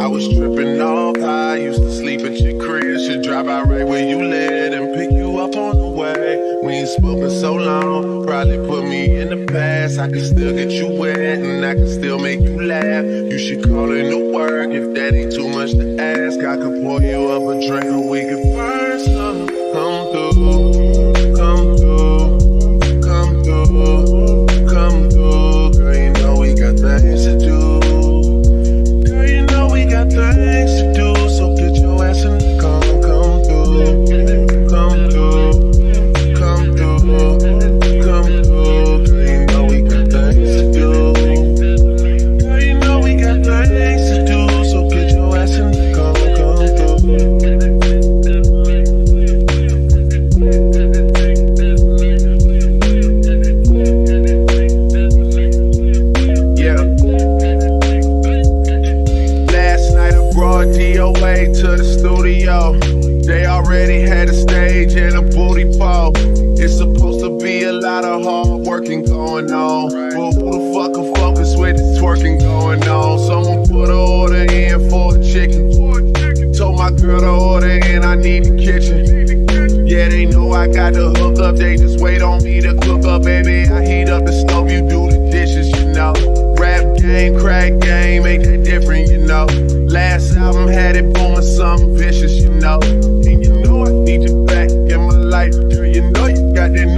I was tripping off high, used to sleep at your crib. Should drive out right where you live and pick you up on the way. We ain't spoken so long, probably put me in the past. I can still get you wet and I can still make you laugh. You should call in to work if that ain't too much to ask. I could pour you up a drink or we could burn some. Come through, come through, come through, come through. Girl, you know we got things to do. Girl, you know we got things to do. So get your ass in the car, come through, come through, come through, come through. Girl, you know we got things to do. Girl, you know we got things to do. So get your ass in the car, come through. DOA to the studio. They already had a stage and a booty pole. It's supposed to be a lot of hard working going on, but who the fuck can focus with this twerking going on? Someone put an order in for a chicken. Told my girl to order in, I need the kitchen. Yeah, they know I got the hook up, they just wait on me to cook up. Baby, I heat up the stove, you do the dishes, you know. Rap game, crack game, ain't that different, you know. Last album had it booming, something vicious, you know. And you know I need you back in my life. Girl, you know you got that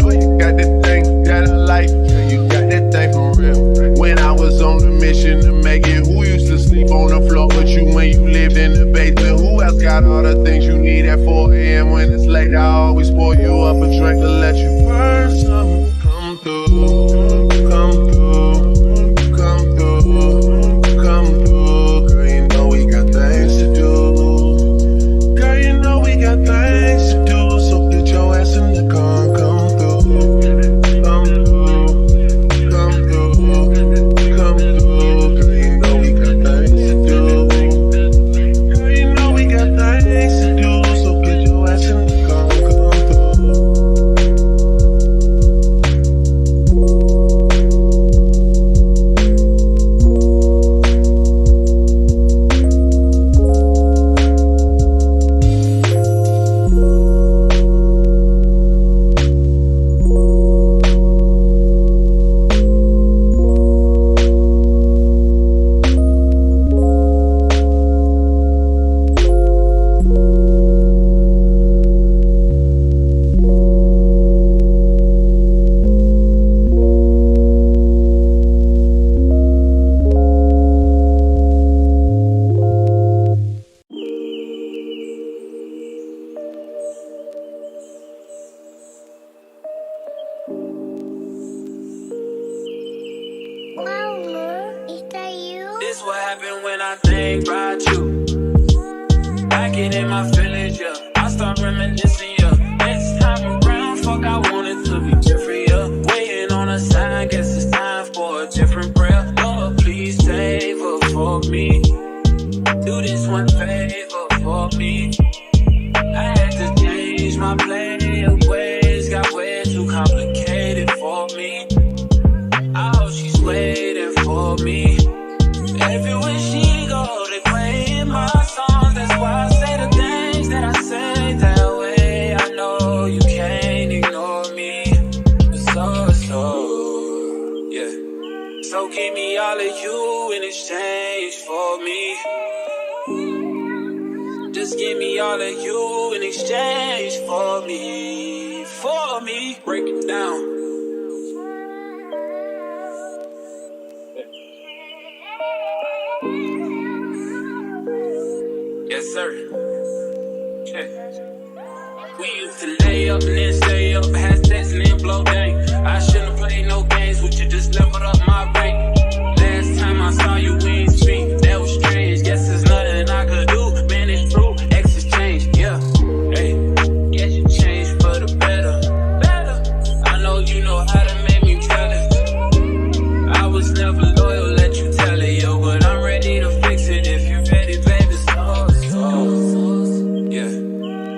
thing that I like. Girl, you got that thing for real. When I was on the mission to make it, who used to sleep on the floor with you when you lived in the basement? Who else got all the things you need at 4 a.m. when it's late? I always pour you up a drink to let you burn something. Come through, come through, come through, come through. Girl, you know we got things to do. Girl, you know we got things to do. So get your ass in the car and come through. Come through, come through, come through. Girl, you know we got things to do. Girl, you know we got things to do. So get your ass in the car and come through. Mama, is that you? This what happened when I think about you. Back it in my feelings, yeah. I start reminiscing, yeah. Next time around, fuck, I want it to be different, yeah. Waiting on a sign, guess it's time for a different prayer. Lord, please save her for me. Do this one favor for me. I had to change my plan of ways, got way too complicated for me. I hope she's waiting for me. Everywhere she go, they playing my songs. That's why I say the things that I say that way. I know you can't ignore me. Yeah. So give me all of you in exchange for me. Just give me all of you in exchange for me. For me. Break it down. Yes, sir. We used to lay up and then stay up, had sex and then blow gang. I shouldn't have played no games with you, just leveled up my rate. Last time I saw you, we ain't speak, that was strange. Guess there's nothing I could do, man, it's true. Exes change, yeah. Hey, guess you changed for the better. I know you know how to make me jealous. I was never loyal, let you tell it, yo. But I'm ready to fix it if you ready, baby. Yeah.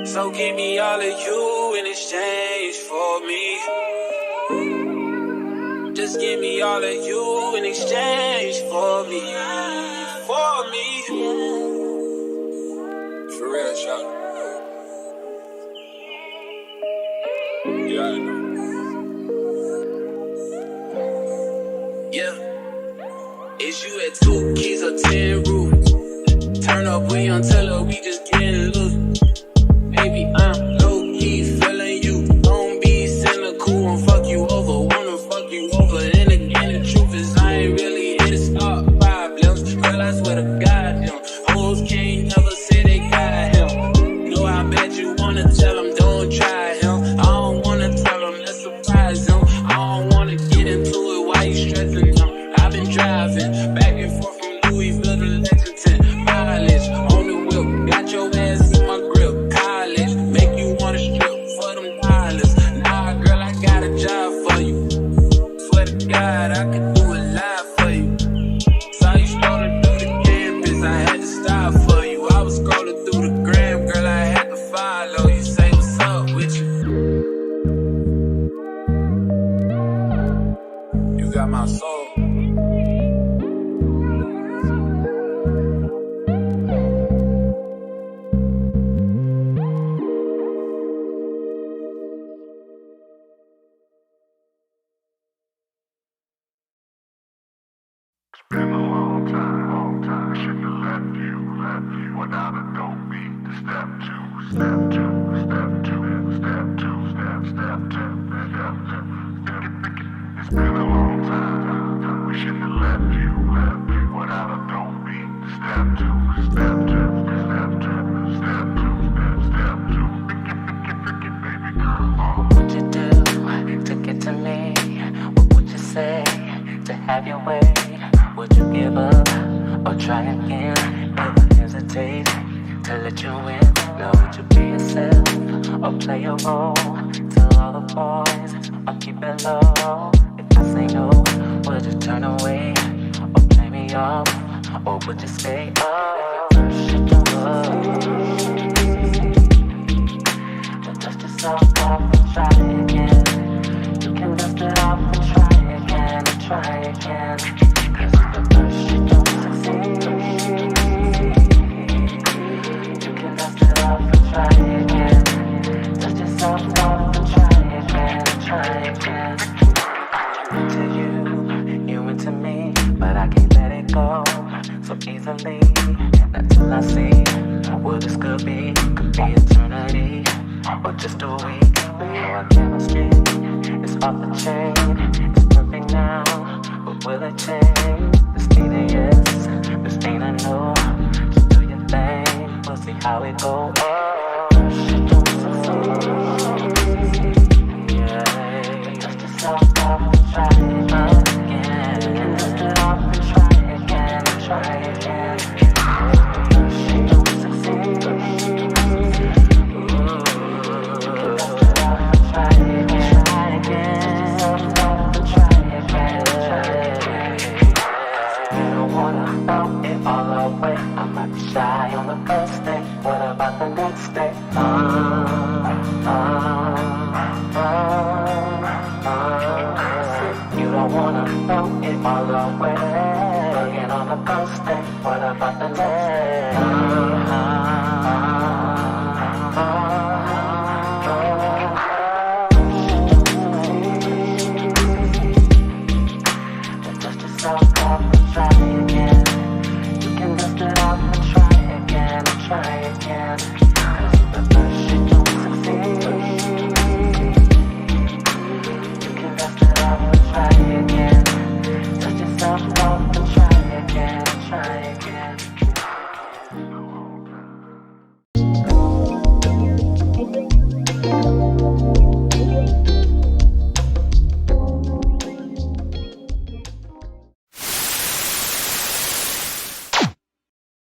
So give me all of you in exchange for me. Just give me all of you in exchange for me. For me. We on tell we just getting loose. Baby, I'm low-key feeling you. Don't be cynical, won't fuck you over. Wanna fuck you over. And again, the truth is I ain't really here to start problems. Girl, I swear to God, them hoes can't never say they got him. No, I bet you wanna tell them, don't try him. I don't wanna tell them, let's surprise him. I don't wanna get into it, why you stressing them? I've been driving back and forth from Louisville to Lexington. Mileage on the whip, got your ass in my grip. College, make you wanna strip for them dollars. Nah, girl, I got a job for you. Swear to God, I could do it live for you. Saw you scrolling through the campus, I had to stop for you. I was scrolling through the gram, girl, I had to follow you. Say what's up with you. You got my soul. Been a long time, shouldn't have left you without a dope beat to step two, step two, step two, step two, step two, step two. It's been a long time, we shouldn't have left you without a dope beat to step two, step two, step two, step two, step two. Baby girl, What would you do to get to me? What would you say to have your way? Would you give up or try again? Never hesitate to let you in. Now would you be yourself or play a role? Tell all the boys or keep it low. If I say no, would you turn away or play me off? Or would you stay up? Dust yourself off and try it again. You can dust it off and try again and try again. Cause the first you don't succeed. You can dust it off and try again. Dust yourself off and try again and try again. I'm into you into me, but I can't let it go so easily. Not till I see what this could be eternity or just a week. Our chemistry is off the chain. It's perfect now, but will it change? This ain't a yes, this ain't a no. Just do your thing, we'll see how it goes. Don't succeed. Yeah, dust yourself off and try it again. Dust it off and try again and try again. Don't succeed. Try again. You don't wanna throw it all away. I might be shy on the first day. What about the next day? You don't wanna throw it all away. Again on the first day. What about the next day?